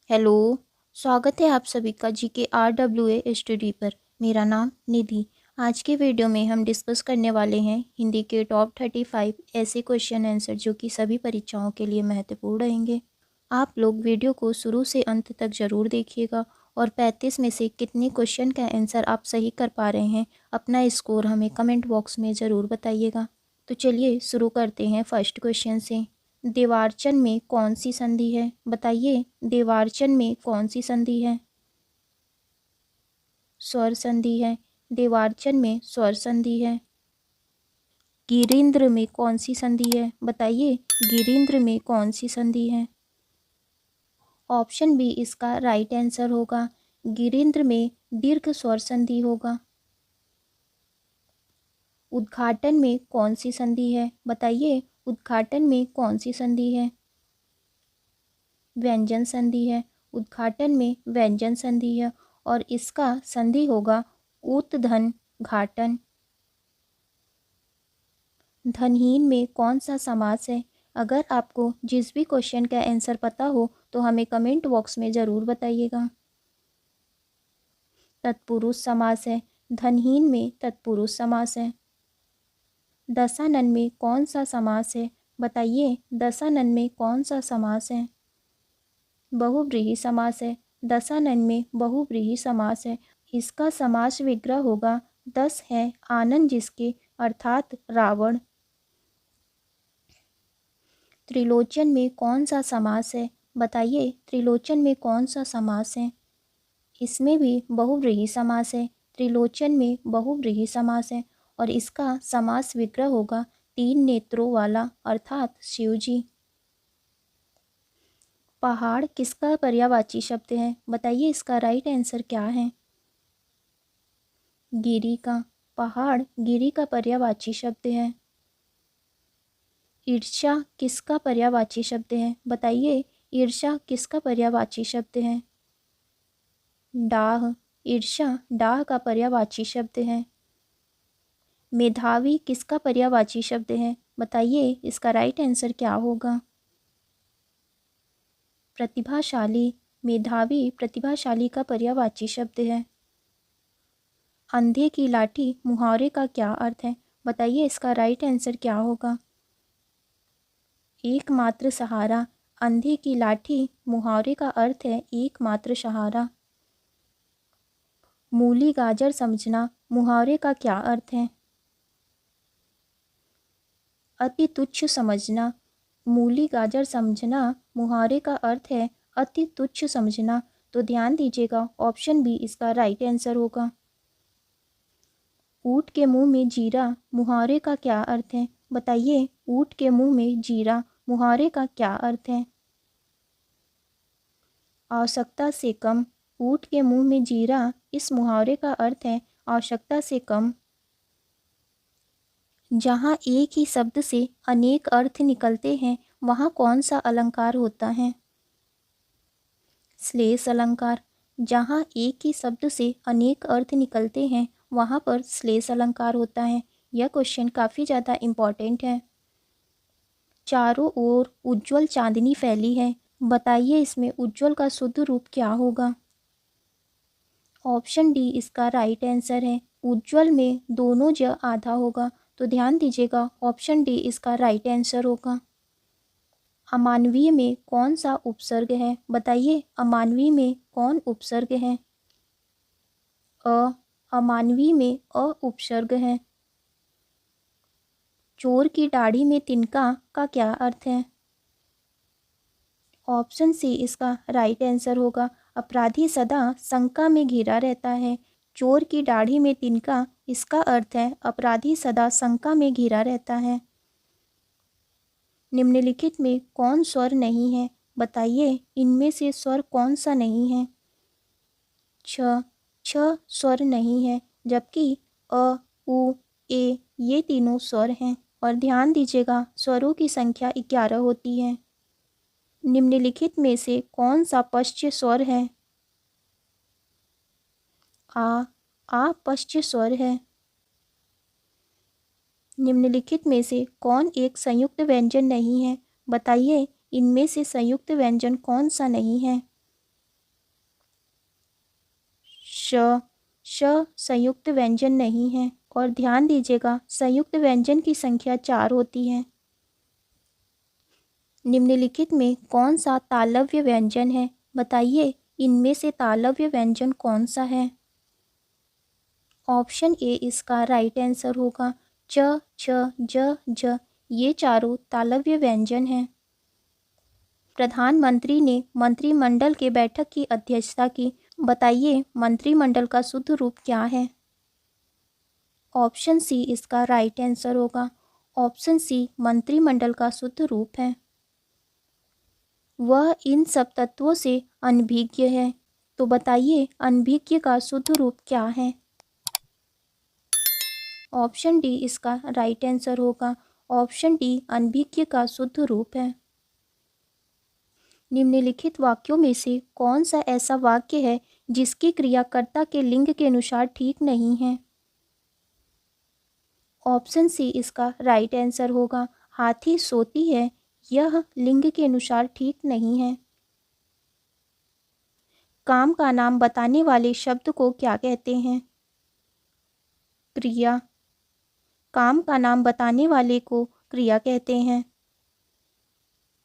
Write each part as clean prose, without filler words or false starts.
Hello. स्वागत है आप सभी का GKRWA स्टडी पर। मेरा नाम निधि। आज के वीडियो में हम डिस्कस करने वाले हैं हिंदी के टॉप 35 ऐसे क्वेश्चन आंसर जो कि सभी परीक्षाओं के लिए महत्वपूर्ण रहेंगे। आप लोग वीडियो को शुरू से अंत तक ज़रूर देखिएगा और 35 में से कितने क्वेश्चन का आंसर आप सही कर पा रहे हैं, अपना स्कोर हमें कमेंट बॉक्स में ज़रूर बताइएगा। तो चलिए शुरू करते हैं फर्स्ट क्वेश्चन से। देवार्चन में कौन सी संधि है? बताइए, देवार्चन में कौन सी संधि है? स्वर संधि है। देवार्चन में स्वर संधि है। गिरिंद्र में कौन सी संधि है? बताइए, गिरिंद्र में कौन सी संधि है? ऑप्शन बी इसका राइट आंसर होगा। गिरिंद्र में दीर्घ स्वर संधि होगा। उद्घाटन में कौन सी संधि है? बताइए, उद्घाटन में कौन सी संधि है? व्यंजन संधि है। उद्घाटन में व्यंजन संधि है और इसका संधि होगा उत्धन घाटन। धनहीन में कौन सा समास है? अगर आपको जिस भी क्वेश्चन का आंसर पता हो तो हमें कमेंट बॉक्स में ज़रूर बताइएगा। तत्पुरुष समास है। धनहीन में तत्पुरुष समास है। दशानन में कौन सा समास है? बताइए, दशानन में कौन सा समास है? बहुव्रीहि समास है। दशानन में बहुव्रीहि समास है। इसका समास विग्रह होगा 10 है आनंद जिसके, अर्थात रावण। त्रिलोचन में कौन सा समास है? बताइए, त्रिलोचन में कौन सा समास है? इसमें भी बहुव्रीहि समास है। त्रिलोचन में बहुव्रीहि समास है और इसका समास विग्रह होगा 3 नेत्रों वाला, अर्थात शिवजी। पहाड़ किसका पर्यायवाची शब्द है? बताइए, इसका राइट आंसर क्या है? गिरी का। पहाड़ गिरी का पर्यायवाची शब्द है। ईर्ष्या किसका पर्यायवाची शब्द है? बताइए, ईर्ष्या किसका पर्यायवाची शब्द है? डाह। ईर्ष्या डाह का पर्यायवाची शब्द है। मेधावी किसका पर्यायवाची शब्द है? बताइए, इसका राइट आंसर क्या होगा? प्रतिभाशाली। मेधावी प्रतिभाशाली का पर्यायवाची शब्द है। अंधे की लाठी मुहावरे का क्या अर्थ है? बताइए, इसका राइट आंसर क्या होगा? एकमात्र सहारा। अंधे की लाठी मुहावरे का अर्थ है एकमात्र सहारा। मूली गाजर समझना मुहावरे का क्या अर्थ है? अति तुच्छ समझना। मूली गाजर समझना मुहावरे का अर्थ है अति तुच्छ समझना। तो ध्यान दीजिएगा, ऑप्शन बी इसका राइट आंसर होगा। ऊँट के मुंह में जीरा मुहावरे का क्या अर्थ है? बताइए, ऊँट के मुंह में जीरा मुहावरे का क्या अर्थ है? आवश्यकता से कम। ऊँट के मुंह में जीरा, इस मुहावरे का अर्थ है आवश्यकता से कम। जहाँ एक ही शब्द से अनेक अर्थ निकलते हैं वहाँ कौन सा अलंकार होता है? श्लेष अलंकार। जहाँ एक ही शब्द से अनेक अर्थ निकलते हैं वहाँ पर श्लेष अलंकार होता है। यह क्वेश्चन काफ़ी ज़्यादा इम्पॉर्टेंट है। चारों ओर उज्ज्वल चांदनी फैली है। बताइए, इसमें उज्ज्वल का शुद्ध रूप क्या होगा? ऑप्शन डी इसका राइट आंसर है। उज्ज्वल में दोनों ज आधा होगा। तो ध्यान दीजिएगा, ऑप्शन डी इसका राइट आंसर होगा। अमानवीय में कौन सा उपसर्ग है? बताइए, अमानवीय में कौन उपसर्ग है? अ। अमानवीय में अ उपसर्ग है। चोर की दाढ़ी में तिनका का क्या अर्थ है? ऑप्शन सी इसका राइट आंसर होगा। अपराधी सदा शंका में घिरा रहता है। चोर की दाढ़ी में तिनका, इसका अर्थ है अपराधी सदा शंका में घिरा रहता है। निम्नलिखित में कौन स्वर नहीं है? बताइए, इनमें से स्वर कौन सा नहीं है? छ। छ स्वर नहीं है, जबकि अ, उ, ए ये तीनों स्वर हैं। और ध्यान दीजिएगा, स्वरों की संख्या 11 होती है। निम्नलिखित में से कौन सा पश्च स्वर है? आ पश्च स्वर है। निम्नलिखित में से कौन एक संयुक्त व्यंजन नहीं है? बताइए, इनमें से संयुक्त व्यंजन कौन सा नहीं है? श संयुक्त व्यंजन नहीं है। और ध्यान दीजिएगा, संयुक्त व्यंजन की संख्या 4 होती है। निम्नलिखित में कौन सा तालव्य व्यंजन है? बताइए, इनमें से तालव्य व्यंजन कौन सा है? ऑप्शन ए इसका राइट आंसर होगा। च, छ, ज, ज ये चारों तालव्य व्यंजन हैं। प्रधानमंत्री ने मंत्रिमंडल के बैठक की अध्यक्षता की। बताइए, मंत्रिमंडल का शुद्ध रूप क्या है? ऑप्शन सी इसका राइट आंसर होगा। ऑप्शन सी मंत्रिमंडल का शुद्ध रूप है। वह इन सब तत्वों से अनभिज्ञ है। तो बताइए, अनभिज्ञ का शुद्ध रूप क्या है? ऑप्शन डी इसका राइट आंसर होगा। ऑप्शन डी अनभिज्ञ का शुद्ध रूप है। निम्नलिखित वाक्यों में से कौन सा ऐसा वाक्य है जिसकी क्रियाकर्ता के लिंग के अनुसार ठीक नहीं है? ऑप्शन सी इसका राइट आंसर होगा। हाथी सोती है, यह लिंग के अनुसार ठीक नहीं है। काम का नाम बताने वाले शब्द को क्या कहते हैं? क्रिया। काम का नाम बताने वाले को क्रिया कहते हैं।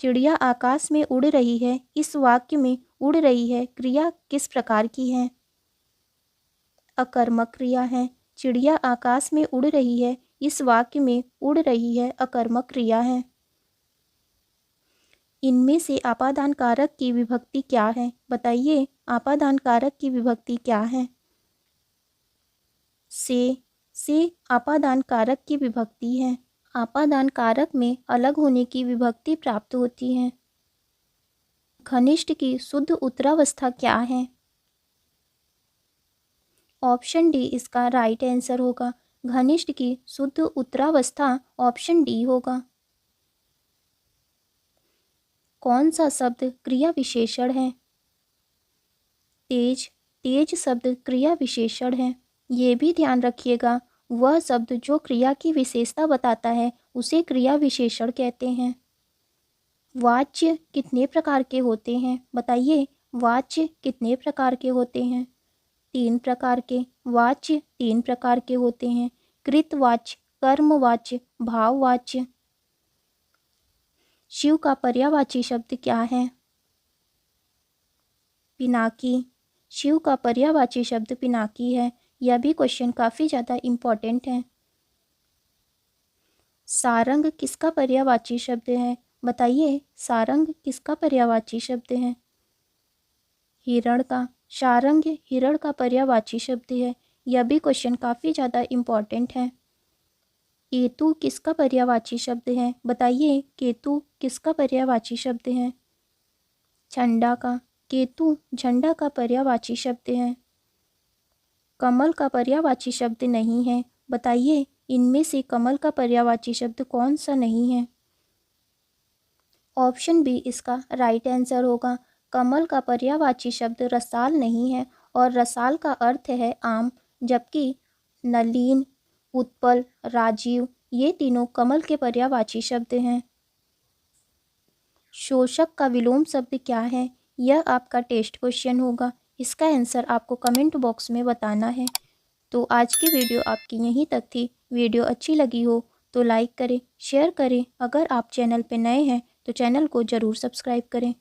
चिड़िया आकाश में उड़ रही है, इस वाक्य में उड़ रही है क्रिया किस प्रकार की है? अकर्मक क्रिया है। चिड़िया आकाश में उड़ रही है, इस वाक्य में उड़ रही है अकर्मक क्रिया है। इनमें से आपादान कारक की विभक्ति क्या है? बताइए, आपादान कारक की विभक्ति क्या है? से आपादान कारक की विभक्ति है। आपादान कारक में अलग होने की विभक्ति प्राप्त होती है। घनिष्ठ की शुद्ध उत्तरावस्था क्या है? ऑप्शन डी इसका राइट आंसर होगा। घनिष्ठ की शुद्ध उत्तरावस्था ऑप्शन डी होगा। कौन सा शब्द क्रिया विशेषण है? तेज। तेज शब्द क्रिया विशेषण है। ये भी ध्यान रखिएगा, वह शब्द जो क्रिया की विशेषता बताता है उसे क्रिया विशेषण कहते हैं। वाच्य कितने प्रकार के होते हैं? बताइए, वाच्य कितने प्रकार के होते हैं? 3 प्रकार के। वाच्य 3 प्रकार के होते हैं। कृतवाच्य, कर्मवाच्य, भाववाच्य। शिव का पर्यायवाची शब्द क्या है? पिनाकी। शिव का पर्यायवाची शब्द पिनाकी है। यह भी क्वेश्चन काफ़ी ज़्यादा इम्पोर्टेंट है। सारंग किसका पर्यायवाची शब्द है? बताइए, सारंग किसका पर्यायवाची शब्द है? हिरण का। सारंग हिरण का पर्यायवाची शब्द है। यह भी क्वेश्चन काफ़ी ज़्यादा इम्पोर्टेंट है। केतु किसका पर्यायवाची शब्द है? बताइए, केतु किसका पर्यायवाची शब्द है? झंडा का। केतु झंडा का पर्यायवाची शब्द है। कमल का पर्यायवाची शब्द नहीं है। बताइए, इनमें से कमल का पर्यायवाची शब्द कौन सा नहीं है? ऑप्शन बी इसका राइट आंसर होगा। कमल का पर्यायवाची शब्द रसाल नहीं है और रसाल का अर्थ है आम, जबकि नलीन, उत्पल, राजीव ये तीनों कमल के पर्यायवाची शब्द हैं। शोषक का विलोम शब्द क्या है? यह आपका टेस्ट क्वेश्चन होगा। इसका आंसर आपको कमेंट बॉक्स में बताना है। तो आज की वीडियो आपकी यहीं तक थी। वीडियो अच्छी लगी हो तो लाइक करें, शेयर करें। अगर आप चैनल पर नए हैं तो चैनल को ज़रूर सब्सक्राइब करें।